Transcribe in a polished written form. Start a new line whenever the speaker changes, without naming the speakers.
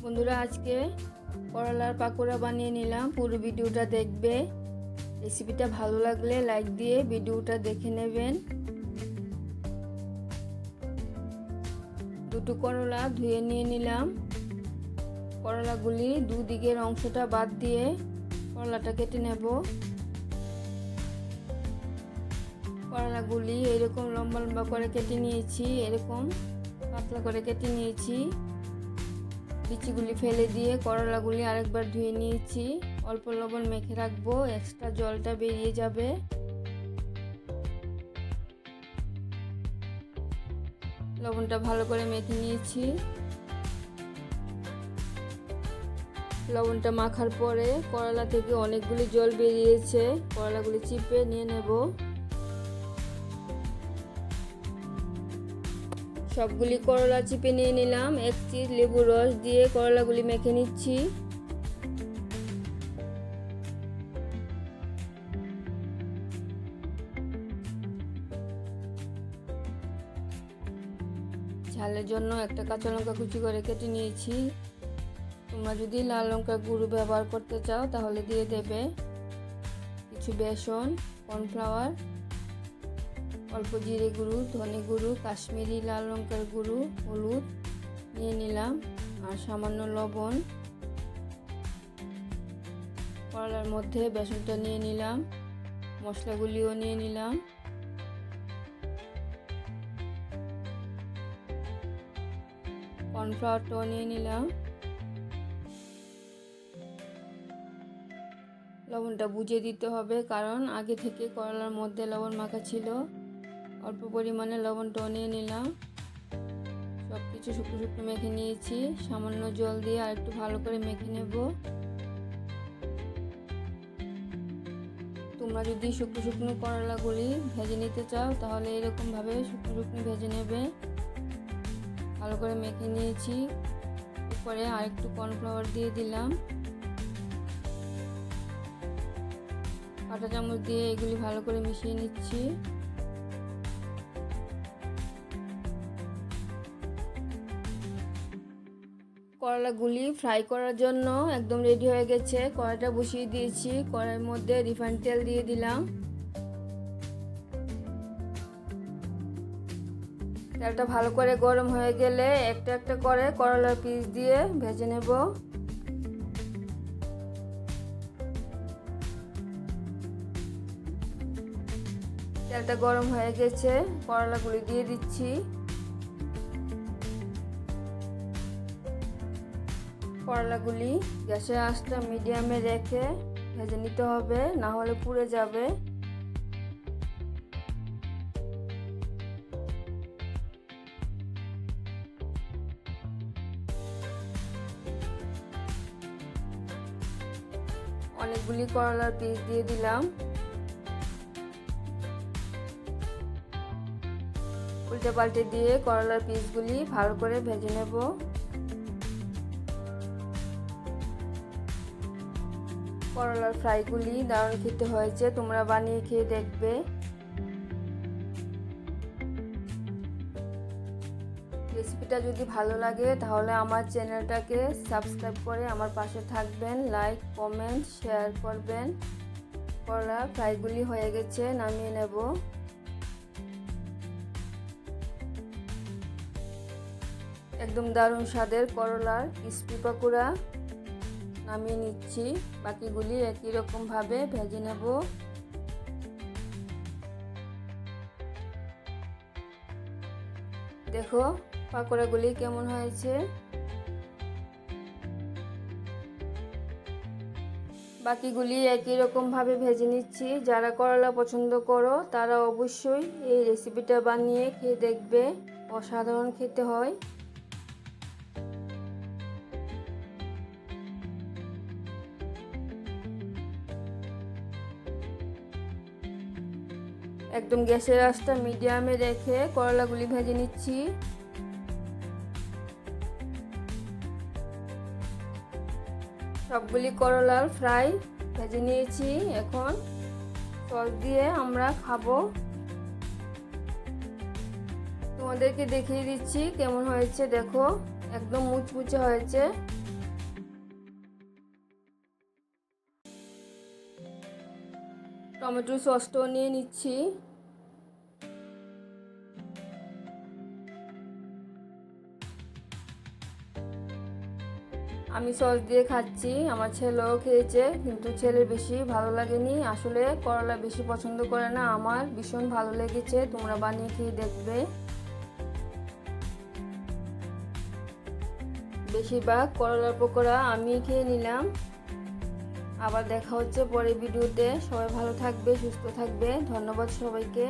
বন্ধুরা, আজকে করলার পাকোড়া বানিয়ে নিলাম। পুরো ভিডিওটা দেখবে। রেসিপিটা ভালো লাগলে লাইক দিয়ে ভিডিওটা দেখে নেবেন। দুটো করলা ধুয়ে নিয়ে নিলাম। করলাগুলি দুদিকের অংশটা বাদ দিয়ে করলাটা কেটে নেব। করলাগুলি এরকম লম্বা লম্বা করে কেটে নিয়েছি, এরকম পাতলা করে কেটে নিয়েছি। বিচিগুলি ফেলে দিয়ে করলাগুলি আরেকবার ধুয়ে নিয়েছি। অল্প লবণ মেখে রাখবো, এক্সট্রা জলটা বেরিয়ে যাবে। লবণটা ভালো করে মেখে নিয়েছি। লবণটা মাখার পরে করলা থেকে অনেকগুলি জল বেরিয়েছে, করলাগুলি চিপে নিয়ে নেব। সবগুলি করলা চিপে নিয়ে নিলাম। এক চিট লেবুর রস দিয়ে করলাগুলি মেখে নিচ্ছি। ঝালের জন্য একটা কাঁচা লঙ্কা কুচি করে কেটে নিয়েছি। তোমরা যদি লাল লঙ্কার গুঁড়ো ব্যবহার করতে চাও তাহলে দিয়ে দেবে। কিছু বেসন, কর্নফ্লাওয়ার, অল্প জিরে গুঁড়ো, ধনে গুঁড়ো, কাশ্মীরি লাল লঙ্কার গুঁড়ো, হলুদ নিয়ে নিলাম আর সামান্য লবণ। করলার মধ্যে বেসনটা নিয়ে নিলাম, মশলাগুলিও নিয়ে নিলাম। কর্নফ্লাওয়ারটাও নিয়ে নিলাম। লবণটা বুঝে দিতে হবে, কারণ আগে থেকে করলার মধ্যে লবণ মাখা ছিল। অল্প পরিমাণে লবণটাও নিয়ে নিলাম। সব কিছু শুকনো শুকনো মেখে নিয়েছি। সামান্য জল দিয়ে আর একটু ভালো করে মেখে নেব। তোমরা যদি শুকনো শুকনো করলাগুলি ভেজে নিতে চাও তাহলে এরকমভাবে শুকনো শুকনো ভেজে নেবে। ভালো করে মেখে নিয়েছি। এরপরে আর একটু কর্নফ্লাওয়ার দিয়ে দিলাম। কাঁটা চামচ দিয়ে এগুলি ভালো করে মিশিয়ে নিচ্ছি। করলাগুলি ফ্রাই করার জন্য একদম রেডি হয়ে গেছে। কড়াইটা বসিয়ে দিয়েছি। কড়াইয়ের মধ্যে রিফাইন্ড তেল দিয়ে দিলাম। তেলটা ভালো করে গরম হয়ে গেলে একটা একটা করে করলার পিস দিয়ে ভেজে নেব। তেলটা গরম হয়ে গেছে, করলাগুলি দিয়ে দিচ্ছি। করলাগুলি গ্যাসের আঁচটা মিডিয়ামে রেখে ভেজে নিতে হবে, না হলে পুড়ে যাবে। অনেকগুলি করলার পিস দিয়ে দিলাম। উল্টে পাল্টে দিয়ে করলার পিসগুলি ভালো করে ভেজে নেব। করলার ফ্রাইগুলি দারুণ খেতে হয়েছে, তোমরা বানিয়ে খেয়ে দেখবে। রেসিপিটা যদি ভালো লাগে তাহলে আমার চ্যানেলটাকে সাবস্ক্রাইব করে আমার পাশে থাকবেন। লাইক, কমেন্ট, শেয়ার করবেন। করলা ফ্রাইগুলি হয়ে গেছে, নামিয়ে নেব। একদম দারুণ স্বাদের করলার ক্রিসপি পাকোড়া নামিয়ে নিচ্ছি। বাকিগুলি একই রকম ভাবে ভেজে নেব। দেখো পাকোড়াগুলি কেমন হয়েছে। বাকিগুলি একই রকম ভাবে ভেজে নিচ্ছি। যারা করলা পছন্দ করো তারা অবশ্যই এই রেসিপিটা বানিয়ে খেয়ে দেখবে, অসাধারণ খেতে হয়। একদম গ্যাসের আঁচটা মিডিয়ামে রেখে করলাগুলি ভেজে নিচ্ছি। সবগুলি করলার ফ্রাই ভেজে নিয়েছি। এখন সস দিয়ে আমরা খাবো। তোমাদেরকে দেখিয়ে দিচ্ছি কেমন হয়েছে। দেখো একদম মুচমুচে হয়েছে। টমেটো সসটাও নিয়ে নিচ্ছি। আমি সস দিয়ে খাচ্ছি, আমার ছেলেও খেয়েছে, কিন্তু ছেলের বেশি ভালো লাগেনি। আসলে করলা বেশি পছন্দ করে না, আমার ভীষণ ভালো লেগেছে। তোমরা বানিয়ে খেয়ে দেখবে। বেশিরভাগ করলার পকোড়া আমি খেয়ে নিলাম। আবার দেখা হচ্ছে পরের ভিডিওতে। সবাই ভালো থাকবে, সুস্থ থাকবে। ধন্যবাদ সবাইকে।